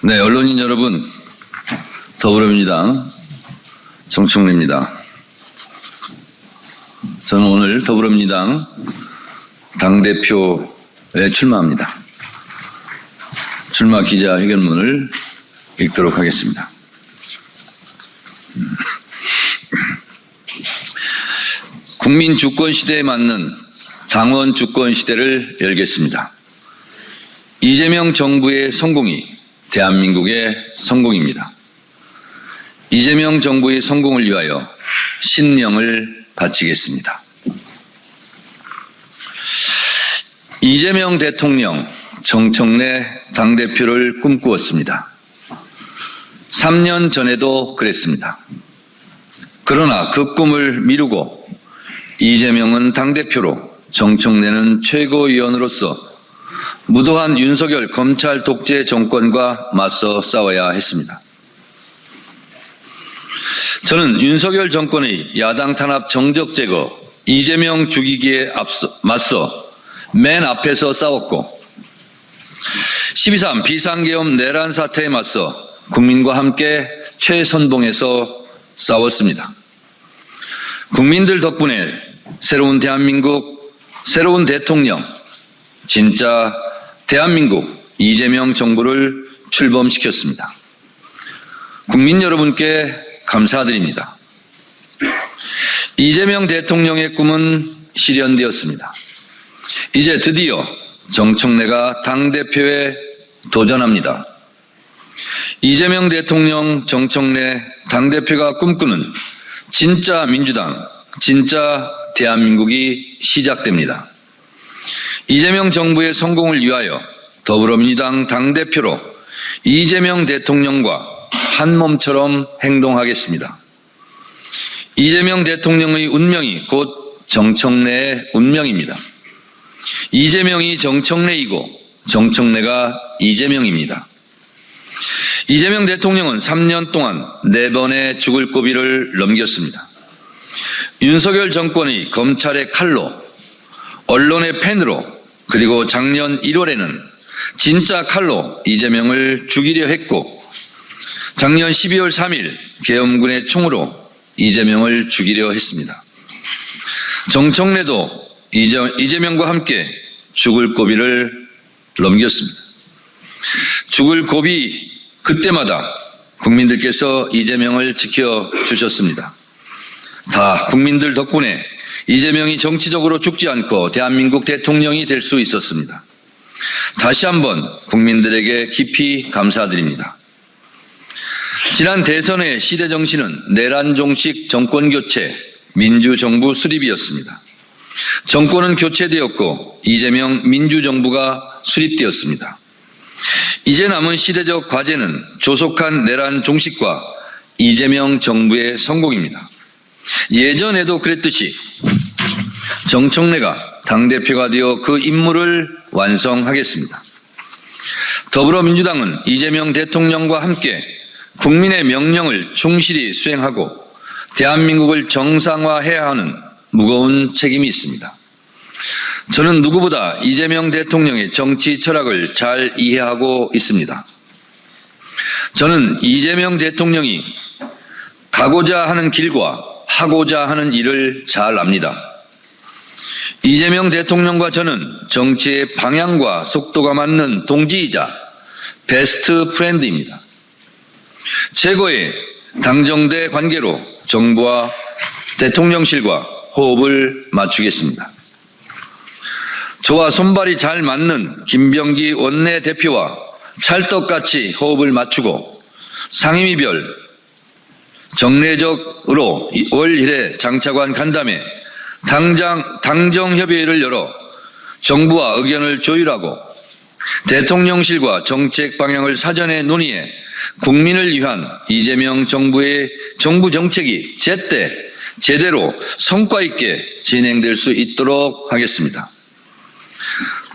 네, 언론인 여러분, 더불어민주당 정청래입니다. 저는 오늘 더불어민주당 당대표에 출마합니다. 출마 기자회견문을 읽도록 하겠습니다. 국민 주권 시대에 맞는 당원 주권 시대를 열겠습니다. 이재명 정부의 성공이 대한민국의 성공입니다. 이재명 정부의 성공을 위하여 신명을 바치겠습니다. 이재명 대통령, 정청래 당대표를 꿈꾸었습니다. 3년 전에도 그랬습니다. 그러나 그 꿈을 미루고 이재명은 당대표로, 정청래는 최고위원으로서 무도한 윤석열 검찰 독재 정권과 맞서 싸워야 했습니다. 저는 윤석열 정권의 야당 탄압 정적 제거, 이재명 죽이기에 맞서 맨 앞에서 싸웠고 12.3 비상계엄 내란 사태에 맞서 국민과 함께 최선봉에서 싸웠습니다. 국민들 덕분에 새로운 대한민국, 새로운 대통령, 진짜 대한민국 이재명 정부를 출범시켰습니다. 국민 여러분께 감사드립니다. 이재명 대통령의 꿈은 실현되었습니다. 이제 드디어 정청래가 당대표에 도전합니다. 이재명 대통령, 정청래 당대표가 꿈꾸는 진짜 민주당, 진짜 대한민국이 시작됩니다. 이재명 정부의 성공을 위하여 더불어민주당 당대표로 이재명 대통령과 한 몸처럼 행동하겠습니다. 이재명 대통령의 운명이 곧 정청래의 운명입니다. 이재명이 정청래이고 정청래가 이재명입니다. 이재명 대통령은 3년 동안 4번의 죽을 고비를 넘겼습니다. 윤석열 정권이 검찰의 칼로, 언론의 펜으로, 그리고 작년 1월에는 진짜 칼로 이재명을 죽이려 했고 작년 12월 3일 계엄군의 총으로 이재명을 죽이려 했습니다. 정청래도 이재명과 함께 죽을 고비를 넘겼습니다. 죽을 고비 그때마다 국민들께서 이재명을 지켜주셨습니다. 다 국민들 덕분에 이재명이 정치적으로 죽지 않고 대한민국 대통령이 될 수 있었습니다. 다시 한번 국민들에게 깊이 감사드립니다. 지난 대선의 시대 정신은 내란 종식 정권교체, 민주정부 수립이었습니다. 정권은 교체되었고 이재명 민주정부가 수립되었습니다. 이제 남은 시대적 과제는 조속한 내란 종식과 이재명 정부의 성공입니다. 예전에도 그랬듯이 정청래가 당대표가 되어 그 임무를 완성하겠습니다. 더불어민주당은 이재명 대통령과 함께 국민의 명령을 충실히 수행하고 대한민국을 정상화해야 하는 무거운 책임이 있습니다. 저는 누구보다 이재명 대통령의 정치 철학을 잘 이해하고 있습니다. 저는 이재명 대통령이 가고자 하는 길과 하고자 하는 일을 잘 압니다. 이재명 대통령과 저는 정치의 방향과 속도가 맞는 동지이자 베스트 프렌드입니다. 최고의 당정대 관계로 정부와 대통령실과 호흡을 맞추겠습니다. 저와 손발이 잘 맞는 김병기 원내대표와 찰떡같이 호흡을 맞추고 상임위별 정례적으로 월 1회 장차관 간담회 당정협의회를 열어 정부와 의견을 조율하고 대통령실과 정책 방향을 사전에 논의해 국민을 위한 이재명 정부의 정부 정책이 제대로 성과 있게 진행될 수 있도록 하겠습니다.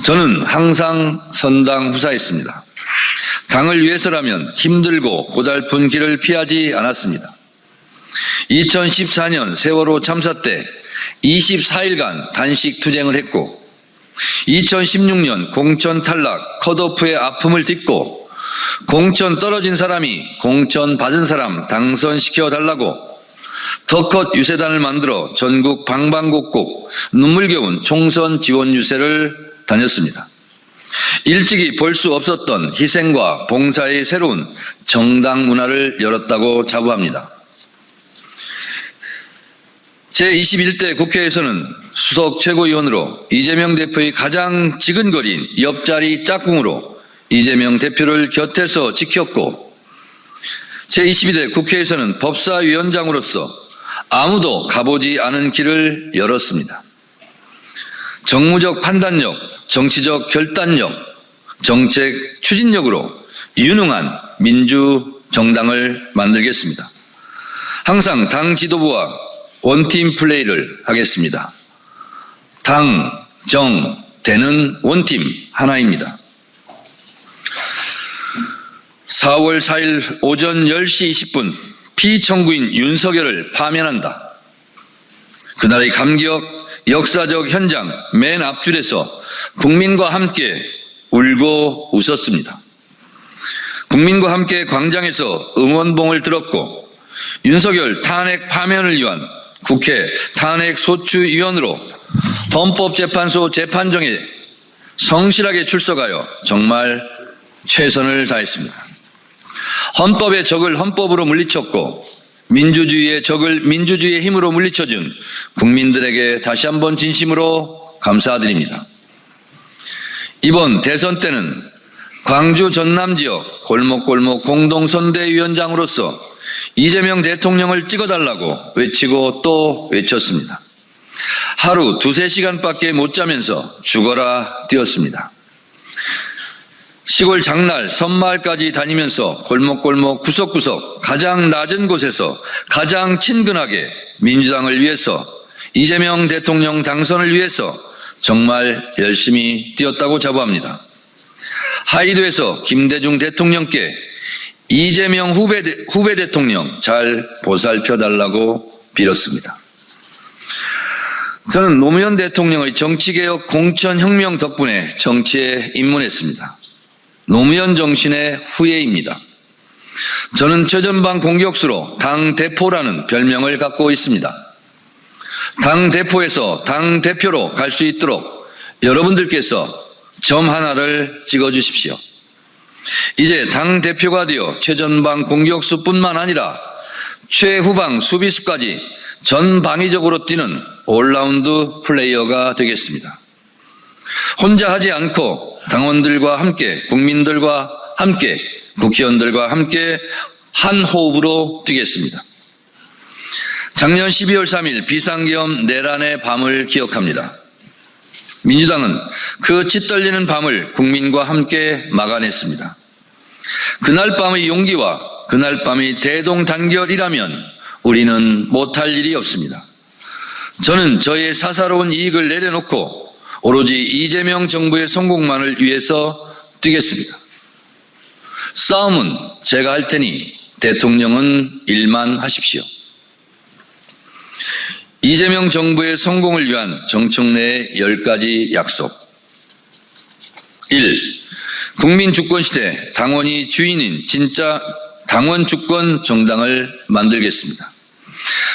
저는 항상 선당 후사했습니다. 당을 위해서라면 힘들고 고달픈 길을 피하지 않았습니다. 2014년 세월호 참사 때 24일간 단식 투쟁을 했고 2016년 공천 탈락 컷오프의 아픔을 딛고 공천 떨어진 사람이 공천 받은 사람 당선시켜 달라고 더 컷 유세단을 만들어 전국 방방곡곡 눈물겨운 총선 지원 유세를 다녔습니다. 일찍이 볼 수 없었던 희생과 봉사의 새로운 정당 문화를 열었다고 자부합니다. 제21대 국회에서는 수석 최고위원으로 이재명 대표의 가장 지근거린 옆자리 짝꿍으로 이재명 대표를 곁에서 지켰고, 제22대 국회에서는 법사위원장으로서 아무도 가보지 않은 길을 열었습니다. 정무적 판단력, 정치적 결단력, 정책 추진력으로 유능한 민주정당을 만들겠습니다. 항상 당 지도부와 원팀 플레이를 하겠습니다. 당, 정, 대는 원팀 하나입니다. 4월 4일 오전 10시 20분 피청구인 윤석열을 파면한다. 그날의 감격, 역사적 현장 맨 앞줄에서 국민과 함께 울고 웃었습니다. 국민과 함께 광장에서 응원봉을 들었고, 윤석열 탄핵 파면을 위한 국회 탄핵소추위원으로 헌법재판소 재판정에 성실하게 출석하여 정말 최선을 다했습니다. 헌법의 적을 헌법으로 물리쳤고 민주주의의 적을 민주주의의 힘으로 물리쳐준 국민들에게 다시 한번 진심으로 감사드립니다. 이번 대선 때는 광주 전남 지역 골목골목 공동선대위원장으로서 이재명 대통령을 찍어달라고 외치고 또 외쳤습니다. 하루 2-3시간밖에 못 자면서 죽어라 뛰었습니다. 시골 장날, 섬마을까지 다니면서 골목골목 구석구석 가장 낮은 곳에서 가장 친근하게 민주당을 위해서, 이재명 대통령 당선을 위해서 정말 열심히 뛰었다고 자부합니다. 하이도에서 김대중 대통령께 이재명 후배 대통령 잘 보살펴달라고 빌었습니다. 저는 노무현 대통령의 정치개혁 공천혁명 덕분에 정치에 입문했습니다. 노무현 정신의 후예입니다. 저는 최전방 공격수로 당대표라는 별명을 갖고 있습니다. 당대표에서 당대표로 갈 수 있도록 여러분들께서 점 하나를 찍어주십시오. 이제 당대표가 되어 최전방 공격수뿐만 아니라 최후방 수비수까지 전방위적으로 뛰는 올라운드 플레이어가 되겠습니다. 혼자 하지 않고 당원들과 함께, 국민들과 함께, 국회의원들과 함께 한 호흡으로 뛰겠습니다. 작년 12월 3일 비상계엄 내란의 밤을 기억합니다. 민주당은 그 찢떨리는 밤을 국민과 함께 막아냈습니다. 그날 밤의 용기와 그날 밤의 대동단결이라면 우리는 못할 일이 없습니다. 저는 저의 사사로운 이익을 내려놓고 오로지 이재명 정부의 성공만을 위해서 뛰겠습니다. 싸움은 제가 할 테니 대통령은 일만 하십시오. 이재명 정부의 성공을 위한 정청래의 10가지 약속. 1. 국민 주권 시대 당원이 주인인 진짜 당원 주권 정당을 만들겠습니다.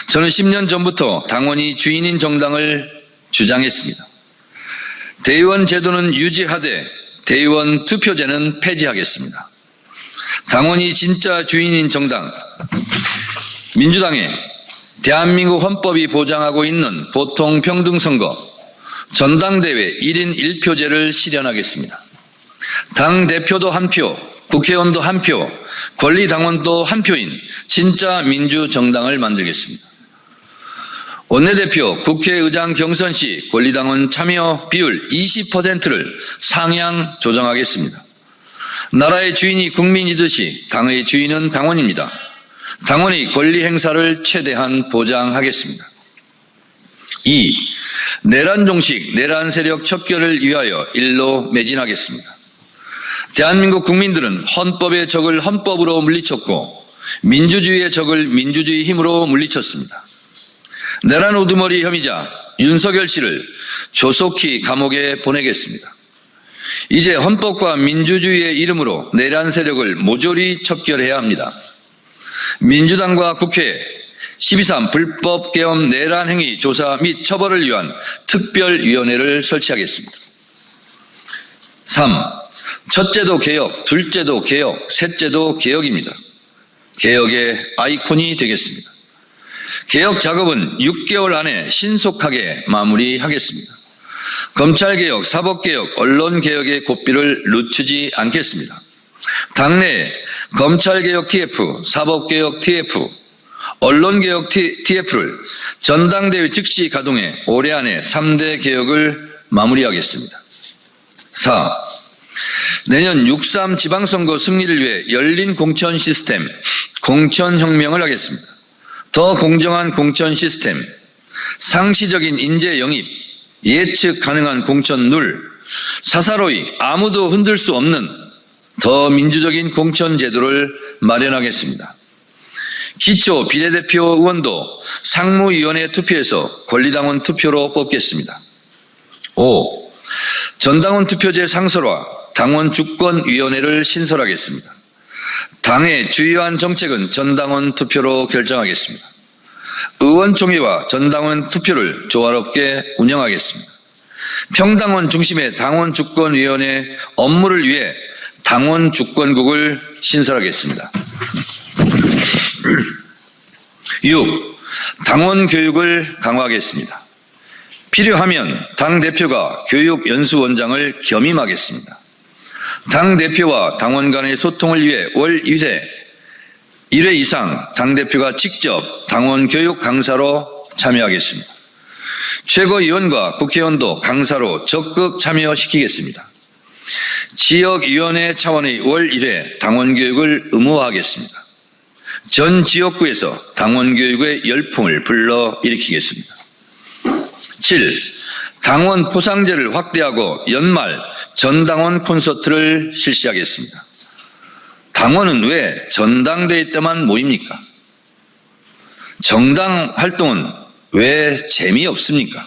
저는 10년 전부터 당원이 주인인 정당을 주장했습니다. 대의원 제도는 유지하되 대의원 투표제는 폐지하겠습니다. 당원이 진짜 주인인 정당, 민주당에 대한민국 헌법이 보장하고 있는 보통평등선거, 전당대회 1인 1표제를 실현하겠습니다. 당대표도 한 표, 국회의원도 한 표, 권리당원도 한 표인 진짜 민주정당을 만들겠습니다. 원내대표, 국회의장 경선 시 권리당원 참여 비율 20%를 상향 조정하겠습니다. 나라의 주인이 국민이듯이 당의 주인은 당원입니다. 당원의 권리 행사를 최대한 보장하겠습니다. 2. 내란 종식, 내란 세력 척결을 위하여 일로 매진하겠습니다. 대한민국 국민들은 헌법의 적을 헌법으로 물리쳤고 민주주의의 적을 민주주의 힘으로 물리쳤습니다. 내란 우두머리 혐의자 윤석열 씨를 조속히 감옥에 보내겠습니다. 이제 헌법과 민주주의의 이름으로 내란 세력을 모조리 척결해야 합니다. 민주당과 국회에 12.3 불법 계엄 내란 행위 조사 및 처벌을 위한 특별위원회를 설치하겠습니다. 3. 첫째도 개혁, 둘째도 개혁, 셋째도 개혁입니다. 개혁의 아이콘이 되겠습니다. 개혁 작업은 6개월 안에 신속하게 마무리하겠습니다. 검찰개혁, 사법개혁, 언론개혁의 고삐를 늦추지 않겠습니다. 당내에 검찰개혁 TF, 사법개혁 TF, 언론개혁 TF를 전당대회 즉시 가동해 올해 안에 3대 개혁을 마무리하겠습니다. 4. 내년 6.3 지방선거 승리를 위해 열린 공천 시스템, 공천혁명을 하겠습니다. 더 공정한 공천 시스템, 상시적인 인재 영입, 예측 가능한 공천 룰, 사사로이 아무도 흔들 수 없는 더 민주적인 공천 제도를 마련하겠습니다. 기초 비례대표 의원도 상무위원회 투표에서 권리당원 투표로 뽑겠습니다. 5. 전당원 투표제 상설화, 당원 주권위원회를 신설하겠습니다. 당의 주요한 정책은 전당원 투표로 결정하겠습니다. 의원총회와 전당원 투표를 조화롭게 운영하겠습니다. 평당원 중심의 당원주권위원회 업무를 위해 당원주권국을 신설하겠습니다. 6. 당원교육을 강화하겠습니다. 필요하면 당대표가 교육연수원장을 겸임하겠습니다. 당대표와 당원 간의 소통을 위해 월 1회 이상 당대표가 직접 당원교육 강사로 참여하겠습니다. 최고위원과 국회의원도 강사로 적극 참여시키겠습니다. 지역위원회 차원의 월 1회 당원교육을 의무화하겠습니다. 전 지역구에서 당원교육의 열풍을 불러일으키겠습니다. 7. 당원 포상제를 확대하고 연말 전당원 콘서트를 실시하겠습니다. 당원은 왜 전당대회 때만 모입니까? 정당 활동은 왜 재미없습니까?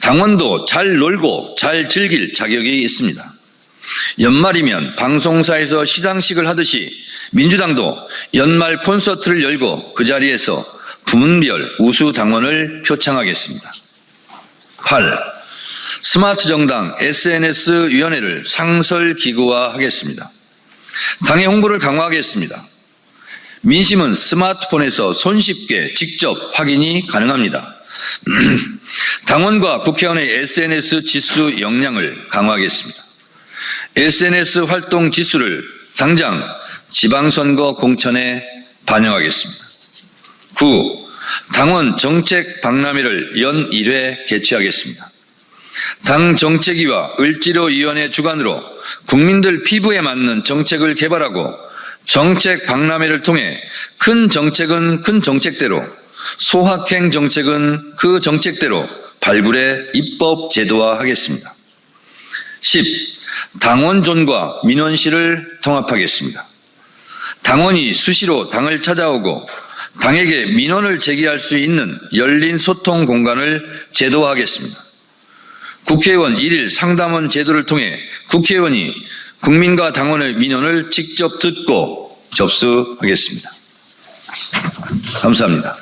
당원도 잘 놀고 잘 즐길 자격이 있습니다. 연말이면 방송사에서 시상식을 하듯이 민주당도 연말 콘서트를 열고 그 자리에서 부문별 우수 당원을 표창하겠습니다. 8. 스마트 정당 SNS위원회를 상설기구화하겠습니다. 당의 홍보를 강화하겠습니다. 민심은 스마트폰에서 손쉽게 직접 확인이 가능합니다. 당원과 국회의원의 SNS 지수 역량을 강화하겠습니다. SNS 활동 지수를 당장 지방선거 공천에 반영하겠습니다. 9. 당원 정책 박람회를 연 1회 개최하겠습니다. 당 정책위와 을지로위원회 주관으로 국민들 피부에 맞는 정책을 개발하고 정책 박람회를 통해 큰 정책은 큰 정책대로, 소확행 정책은 그 정책대로 발굴해 입법 제도화하겠습니다. 10. 당원존과 민원실을 통합하겠습니다. 당원이 수시로 당을 찾아오고 당에게 민원을 제기할 수 있는 열린 소통 공간을 제도화하겠습니다. 국회의원 1일 상담원 제도를 통해 국회의원이 국민과 당원의 민원을 직접 듣고 접수하겠습니다. 감사합니다.